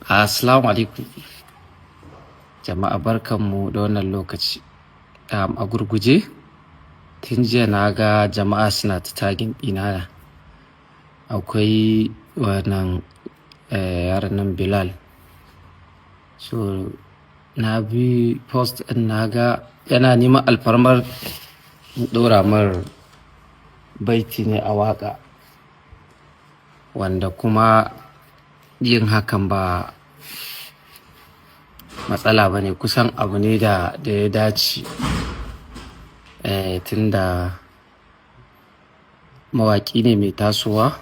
Assalamu alaikum jama'a, barkanmu da wannan lokaci. A gurguje tun jiya na ga jama'a suna ta tagin ɗina. Akwai wannan yaran nan Bilal, so na bi post ɗin na ga yana neman alfarmar ɗora mar baiti ne a waƙa, wanda kuma yin hakan ba matsala ba ne, kusan abu ne da ya dace, tunda mawaƙi ne mai tasowa,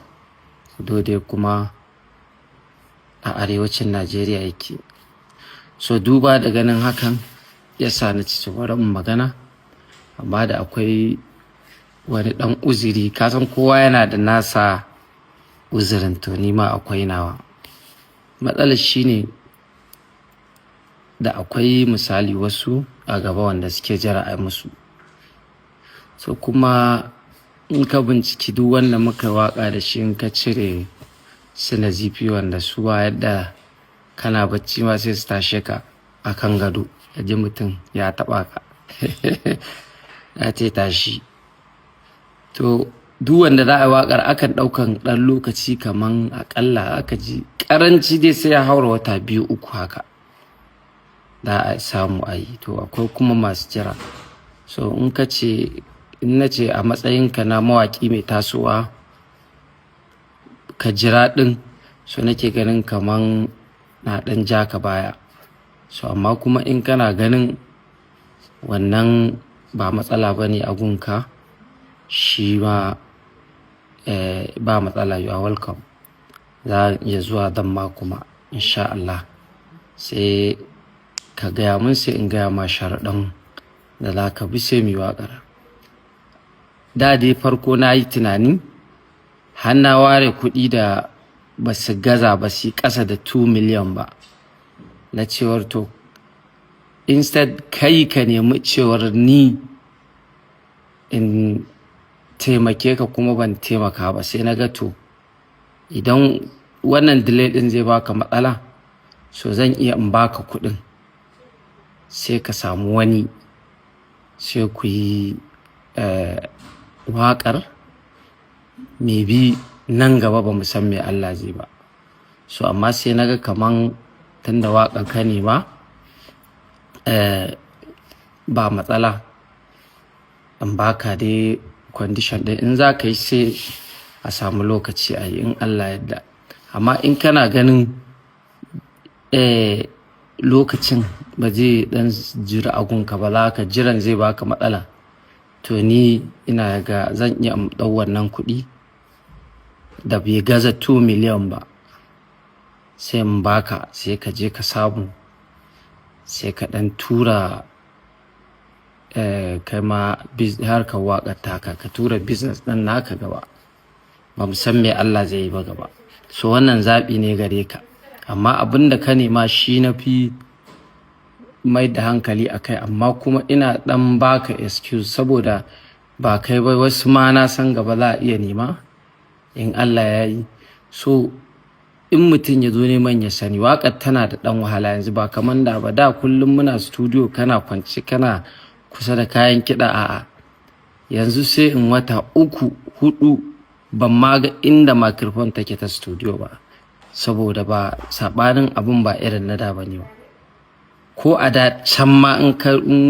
dole kuma a arewacin Najeriya yake. So duba da ganin hakan ya sa na ci bari in magana, amma da akwai wani ɗan uzuri, kasan kowa yana da nasa uzurin, to ni ma akwai nawa. Matsalar shine da akwai misali wasu a gaba wanda suke jira a musu. So kuma in ka binciki duk wanda muka waka da shi, in ka cire su Nazifi wanda su ba yadda kana bacci ma sai su tashe ka a kan gado, ya ji mutum ya taɓa ka ya ce tashi. To duk wanda za a yi waƙar akan ɗaukan ɗan lokaci, kaman aƙalla aka ji ƙaranci dai sai ya haura wata 2-3 haka za a samu a yi. To akwai kuma masu jira. So in na ce a matsayinka na mawaƙi mai tasowa ka jira ɗin, so nake ganin kaman na ɗan ja ka baya. So amma kuma in kana ganin wannan ba matsala ba ne a gunka, shi ma ba matsala, you are welcome. Za a iya zuwa dan ma kuma insha Allah sai ka gaya mun, sai in gaya ma sharaɗan da za ka bi sai mu waƙar. Da dai farko na yi tunani har na ware kuɗi da ba su gaza ba, su ƙasa da 2 miliyan ba, na cewar to instead kai ka nemi cewar ni in taimake ka kuma ban taimaka ba, sai na ga to idan wannan delay ɗin zai baka matsala, so zan iya in baka kuɗin sai ka samu wani, sai ku yi waƙar, maybe nan gaba ba mu san me Allah zai ba. So amma sai na ga kaman tunda waƙar ka ne ba matsala, in baka dai condition ɗin in za ka yi sai a samu lokaci a yi in Allah yadda. Amma in kana ganin lokacin ba zai ɗan jira agunka ba, za ka jiran zai baka matsala, to ni ina ga zan iya ɗau wannan kuɗi da bai gaza 2 miliyan ba, sai in baka, sai ka je ka samu, sai ka ɗan tura kai ma harkar waƙar taka, ka tura business ɗin naka gaba. Ba mu san me Allah zai yi ba gaba. So wannan zaɓi ne gare ka, amma abin da ka nema shi na fi mai da hankali a kai. Amma kuma ina ɗan baka excuse saboda ba kai ba, wasu ma na san gaba za a iya nema in Allah ya yi. So in mutum ya zo neman ya sani waƙar tana da ɗan wahala yanzu, ba kamar da ba. Da kullum muna studio, kana kwance kana kusa da kayan kiɗa, a'a yanzu sai in wata 3-4 ban ma ga inda microphone take ta studio ba, saboda ba saɓanin abun ba irin na da ba ne ba. Ko a da can ma in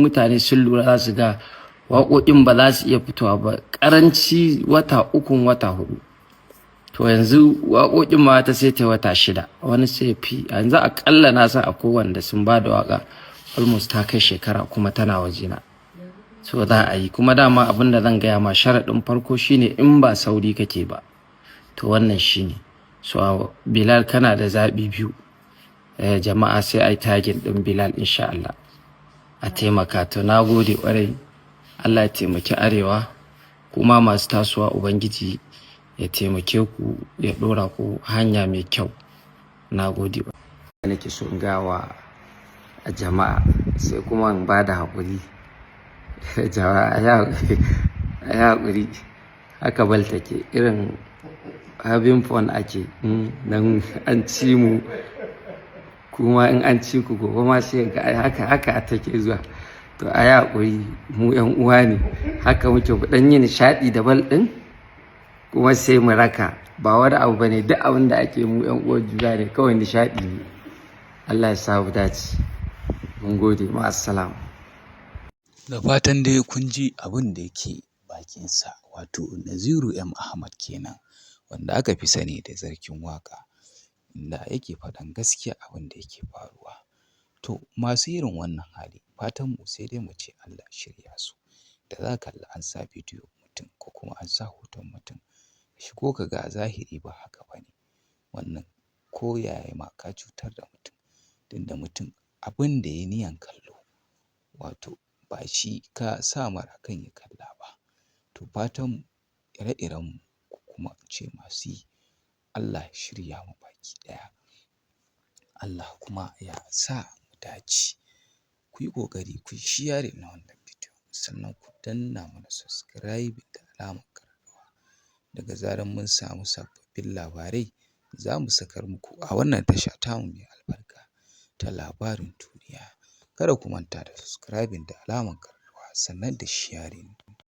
mutane sun lura za su ga waƙoƙin ba za su iya fitowa ba, ƙaranci wata 3 wata 4. To yanzu waƙoƙin ma ta sai ta wata 6, wani sai fi. Yanzu aƙalla na san akwai wanda sun ba da waƙa almost ta kai shekara kuma tana wajena. So za a yi kuma dama abin da zan gaya ma sharaɗin farko shine in ba sauri kake ba, to wannan shine. So Bilal kana da zaɓi biyu. Jama'a sai ai tagin ɗin Bilal insha Allah a taimaka. To na gode ƙwarai, Allah ya taimaki arewa, kuma masu tasowa Ubangiji ya taimake ku, ya ɗora ku hanya mai kyau. Na gode. Nake so in gawa a jama'a, sai kuma in ba da haƙuri. Jama'a ya haƙuri, haka bal take, irin having fun ake, nan an ci mu kuma in an ci ku gobe ma sai ga ai haka take zuwa. To a yi haƙuri, mu 'yan uwa ne, haka muke ku ɗan yi nishaɗi da bal ɗin kuma sai mu raka. Ba wani abu bane, duk abin da ake mu 'yan uwan juna ne, kawai nishaɗi ne. Allah ya sa mu dace. Mun gode, ma'assalam. Da fatan dai kun ji abin da yake bakinsa, wato Naziru M. Ahmad kenan, wanda aka fi sani da Sarkin Waƙa, inda yake faɗan gaskiya abin da yake faruwa. To masu irin wannan hali, fatanmu sai dai mu ce Allah shirya su. Da za ka kalla an sa bidiyo mutum ko kuma an sa hoton mutum, shigo ka ga a zahiri ba haka ba ne. Wannan ko yaya ma ka cutar da mutum, tunda mutum abin da ya yi niyyan kallo, wato ba shi ka sa mara kan ya kalla ba. To fatanmu ire-irenmu ko kuma in ce masu yi, Allah ya shirya mu baki ɗaya. Allah kuma ya sa mu dace. Ku yi ƙoƙari ku yi sharing na wannan bidiyo, sannan ku danna mana subscribe da alamar ƙararrawa. Daga zarar mun samu sababbin labarai, za mu sakar muku a wannan tasha tamu mai albarka ta Labarin Duniya. Kada ku manta da subscribing da alamar ƙararrawa sannan da sharing.